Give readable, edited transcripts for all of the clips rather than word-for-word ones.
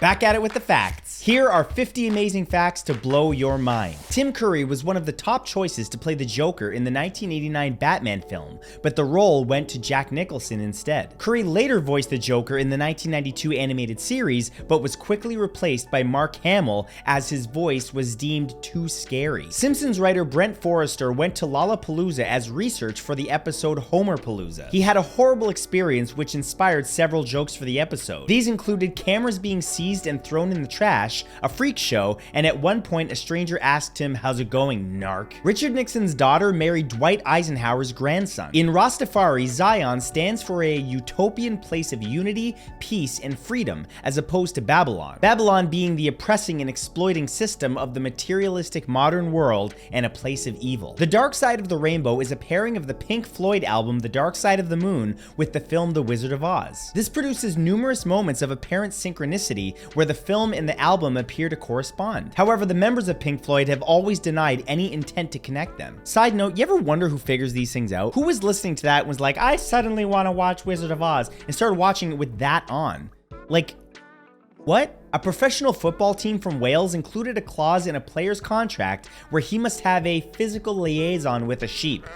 Back at it with the facts. Here are 50 amazing facts to blow your mind. Tim Curry was one of the top choices to play the Joker in the 1989 Batman film, but the role went to Jack Nicholson instead. Curry later voiced the Joker in the 1992 animated series, but was quickly replaced by Mark Hamill as his voice was deemed too scary. Simpsons writer Brent Forrester went to Lollapalooza as research for the episode Homerpalooza. He had a horrible experience which inspired several jokes for the episode. These included cameras being seized and thrown in the trash, a freak show, and at one point a stranger asked him, "How's it going, narc?" Richard Nixon's daughter married Dwight Eisenhower's grandson. In Rastafari, Zion stands for a utopian place of unity, peace, and freedom, as opposed to Babylon. Babylon being the oppressing and exploiting system of the materialistic modern world and a place of evil. The Dark Side of the Rainbow is a pairing of the Pink Floyd album The Dark Side of the Moon with the film The Wizard of Oz. This produces numerous moments of apparent synchronicity where the film and the album appear to correspond. However, the members of Pink Floyd have always denied any intent to connect them. Side note, you ever wonder who figures these things out? Who was listening to that and was like, I suddenly want to watch Wizard of Oz, and started watching it with that on? Like, what? A professional football team from Wales included a clause in a player's contract where he must have a physical liaison with a sheep.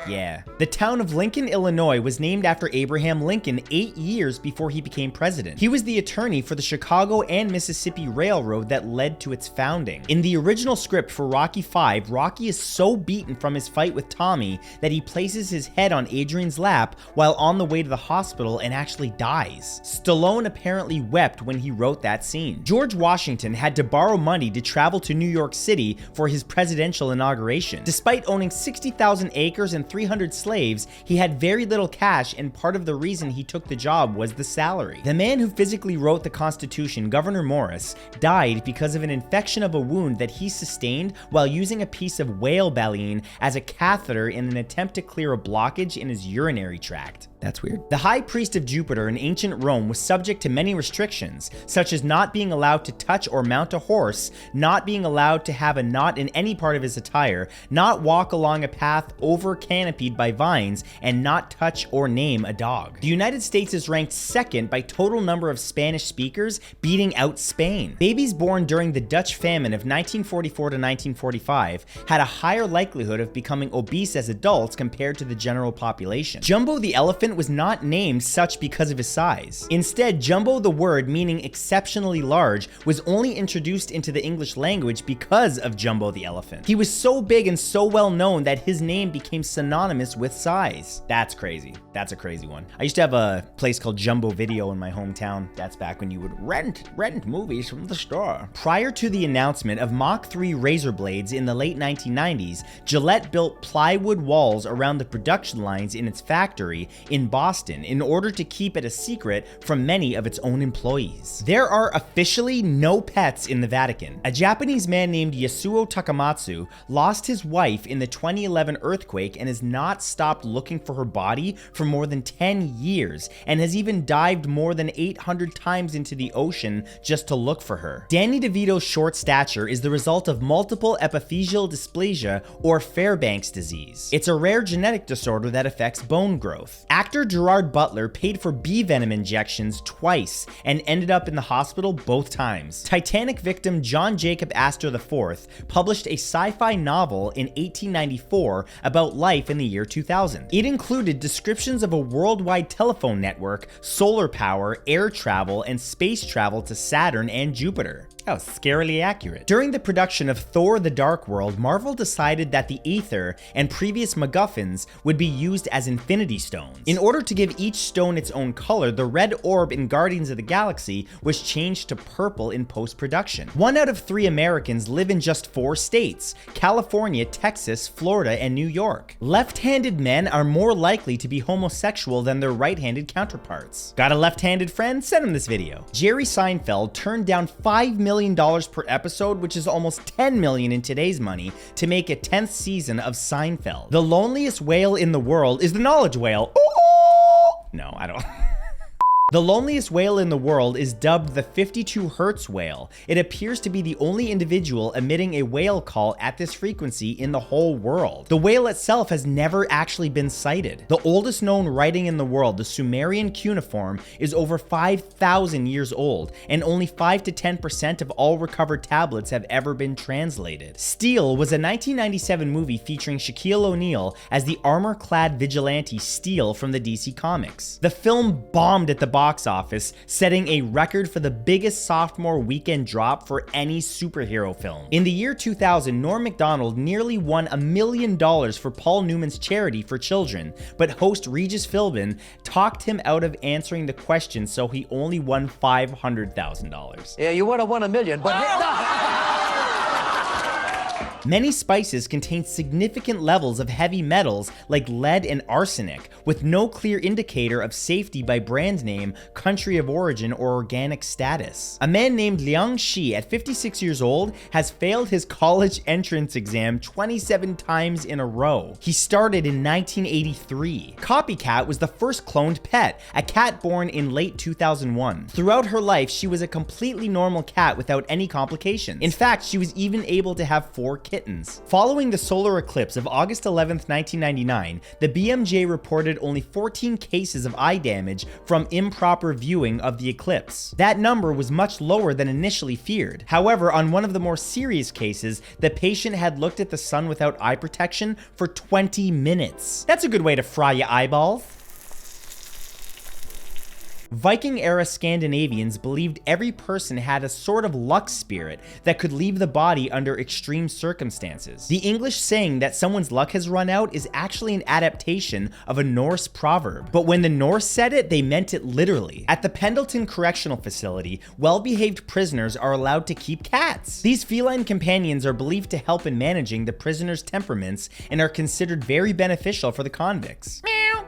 Yeah. The town of Lincoln, Illinois was named after Abraham Lincoln 8 years before he became president. He was the attorney for the Chicago and Mississippi Railroad that led to its founding. In the original script for Rocky V, Rocky is so beaten from his fight with Tommy that he places his head on Adrian's lap while on the way to the hospital and actually dies. Stallone apparently wept when he wrote that scene. George Washington had to borrow money to travel to New York City for his presidential inauguration. Despite owning 60,000 acres and 300 slaves, he had very little cash, and part of the reason he took the job was the salary. The man who physically wrote the Constitution, Gouverneur Morris, died because of an infection of a wound that he sustained while using a piece of whale baleen as a catheter in an attempt to clear a blockage in his urinary tract. That's weird. The high priest of Jupiter in ancient Rome was subject to many restrictions, such as not being allowed to touch or mount a horse, not being allowed to have a knot in any part of his attire, not walk along a path over canopied by vines, and not touch or name a dog. The United States is ranked second by total number of Spanish speakers, beating out Spain. Babies born during the Dutch famine of 1944 to 1945 had a higher likelihood of becoming obese as adults compared to the general population. Jumbo the elephant was not named such because of his size. Instead, Jumbo, the word meaning exceptionally large, was only introduced into the English language because of Jumbo the elephant. He was so big and so well known that his name became synonymous with size. That's crazy. That's a crazy one. I used to have a place called Jumbo Video in my hometown. That's back when you would rent movies from the store. Prior to the announcement of Mach 3 razor blades in the late 1990s, Gillette built plywood walls around the production lines in its factory in Boston in order to keep it a secret from many of its own employees. There are officially no pets in the Vatican. A Japanese man named Yasuo Takamatsu lost his wife in the 2011 earthquake and has not stopped looking for her body for more than 10 years, and has even dived more than 800 times into the ocean just to look for her. Danny DeVito's short stature is the result of multiple epiphyseal dysplasia, or Fairbanks disease. It's a rare genetic disorder that affects bone growth. Actor Gerard Butler paid for bee venom injections twice and ended up in the hospital both times. Titanic victim John Jacob Astor IV published a sci-fi novel in 1894 about life in the year 2000. It included descriptions of a worldwide telephone network, solar power, air travel, and space travel to Saturn and Jupiter. That was scarily accurate. During the production of Thor: The Dark World, Marvel decided that the Aether and previous MacGuffins would be used as Infinity Stones. In order to give each stone its own color, the red orb in Guardians of the Galaxy was changed to purple in post-production. 1 out of 3 Americans live in just 4 states: California, Texas, Florida, and New York. Left-handed men are more likely to be homosexual than their right-handed counterparts. Got a left-handed friend? Send him this video. Jerry Seinfeld turned down $5 million per episode, which is almost $10 million in today's money, to make a 10th season of Seinfeld. The loneliest whale in the world is the knowledge whale. No, I don't. The loneliest whale in the world is dubbed the 52 Hertz whale. It appears to be the only individual emitting a whale call at this frequency in the whole world. The whale itself has never actually been sighted. The oldest known writing in the world, the Sumerian cuneiform, is over 5,000 years old, and only 5 to 10% of all recovered tablets have ever been translated. Steel was a 1997 movie featuring Shaquille O'Neal as the armor-clad vigilante Steel from the DC Comics. The film bombed at the box office, setting a record for the biggest sophomore weekend drop for any superhero film. In the year 2000, Norm Macdonald nearly won $1 million for Paul Newman's charity for children, but host Regis Philbin talked him out of answering the question, so he only won $500,000. Yeah, you would have won $1 million, but... Many spices contain significant levels of heavy metals like lead and arsenic, with no clear indicator of safety by brand name, country of origin, or organic status. A man named Liang Shi, at 56 years old, has failed his college entrance exam 27 times in a row. He started in 1983. Copycat was the first cloned pet, a cat born in late 2001. Throughout her life, she was a completely normal cat without any complications. In fact, she was even able to have 4 kittens. Following the solar eclipse of August 11th, 1999, the BMJ reported only 14 cases of eye damage from improper viewing of the eclipse. That number was much lower than initially feared. However, on one of the more serious cases, the patient had looked at the sun without eye protection for 20 minutes. That's a good way to fry your eyeballs. Viking-era Scandinavians believed every person had a sort of luck spirit that could leave the body under extreme circumstances. The English saying that someone's luck has run out is actually an adaptation of a Norse proverb, but when the Norse said it, they meant it literally. At the Pendleton Correctional Facility, well-behaved prisoners are allowed to keep cats. These feline companions are believed to help in managing the prisoners' temperaments and are considered very beneficial for the convicts. Meow.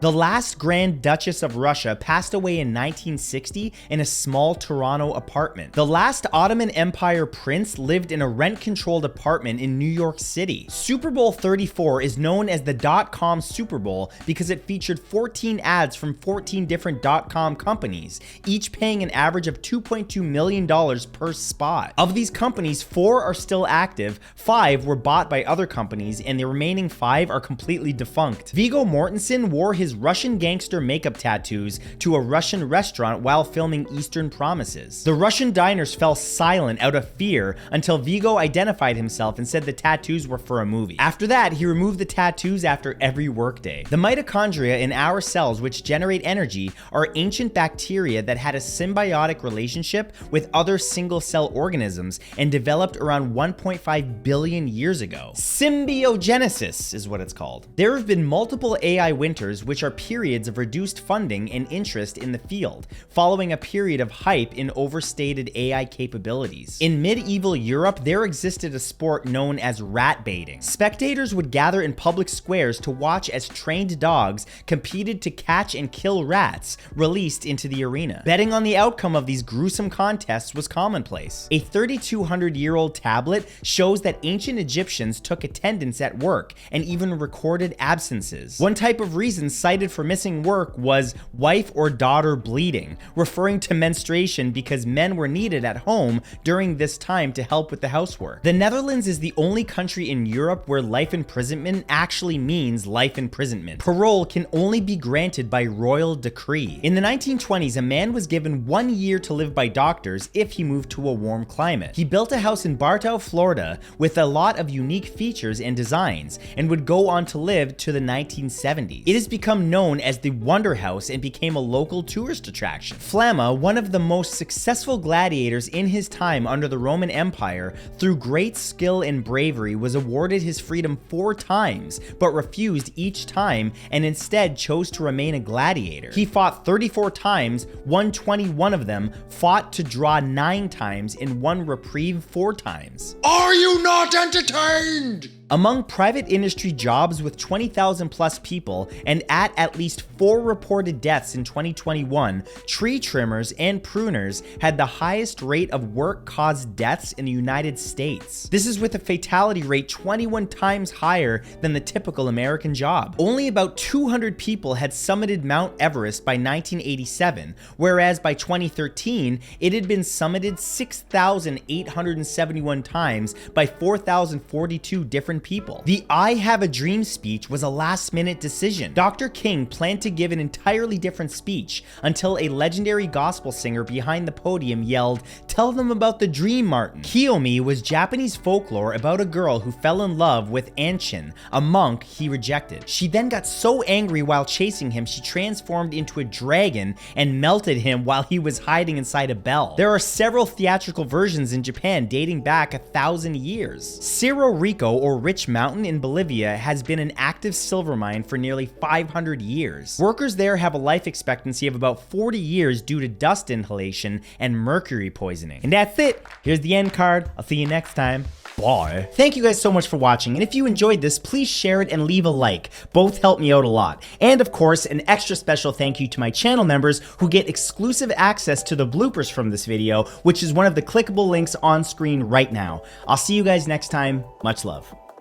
The last Grand Duchess of Russia passed away in 1960 in a small Toronto apartment. The last Ottoman Empire prince lived in a rent-controlled apartment in New York City. Super Bowl 34 is known as the .com Super Bowl because it featured 14 ads from 14 different .com companies, each paying an average of $2.2 million per spot. Of these companies, 4 are still active, 5 were bought by other companies, and the remaining 5 are completely defunct. Viggo Mortensen wore his Russian gangster makeup tattoos to a Russian restaurant while filming Eastern Promises. The Russian diners fell silent out of fear until Viggo identified himself and said the tattoos were for a movie. After that, he removed the tattoos after every workday. The mitochondria in our cells, which generate energy, are ancient bacteria that had a symbiotic relationship with other single-cell organisms and developed around 1.5 billion years ago. Symbiogenesis is what it's called. There have been multiple AI winters, which are periods of reduced funding and interest in the field, following a period of hype in overstated AI capabilities. In medieval Europe, there existed a sport known as rat baiting. Spectators would gather in public squares to watch as trained dogs competed to catch and kill rats released into the arena. Betting on the outcome of these gruesome contests was commonplace. A 3,200-year-old tablet shows that ancient Egyptians took attendance at work and even recorded absences. One type of reason cited for missing work was wife or daughter bleeding, referring to menstruation because men were needed at home during this time to help with the housework. The Netherlands is the only country in Europe where life imprisonment actually means life imprisonment. Parole can only be granted by royal decree. In the 1920s, a man was given 1 year to live by doctors if he moved to a warm climate. He built a house in Bartow, Florida with a lot of unique features and designs and would go on to live to the 1970s. It has become known as the Wonder House and became a local tourist attraction. Flamma, one of the most successful gladiators in his time under the Roman Empire, through great skill and bravery was awarded his freedom 4 times, but refused each time and instead chose to remain a gladiator. He fought 34 times, won 21 of them, fought to draw 9 times, and won reprieve 4 times. Are you not entertained? Among private industry jobs with 20,000 plus people and at least 4 reported deaths in 2021, tree trimmers and pruners had the highest rate of work-caused deaths in the United States. This is with a fatality rate 21 times higher than the typical American job. Only about 200 people had summited Mount Everest by 1987, whereas by 2013, it had been summited 6,871 times by 4,042 different people. The I Have a Dream speech was a last-minute decision. Dr. King planned to give an entirely different speech until a legendary gospel singer behind the podium yelled, "Tell them about the dream, Martin." Kiyomi was Japanese folklore about a girl who fell in love with Anshin, a monk he rejected. She then got so angry while chasing him, she transformed into a dragon and melted him while he was hiding inside a bell. There are several theatrical versions in Japan dating back 1,000 years. Cerro Rico, or Rich Mountain in Bolivia, has been an active silver mine for nearly 500 years. Workers there have a life expectancy of about 40 years due to dust inhalation and mercury poisoning. And that's it. Here's the end card. I'll see you next time. Bye. Thank you guys so much for watching, and if you enjoyed this, please share it and leave a like. Both help me out a lot. And of course, an extra special thank you to my channel members who get exclusive access to the bloopers from this video, which is one of the clickable links on screen right now. I'll see you guys next time. Much love.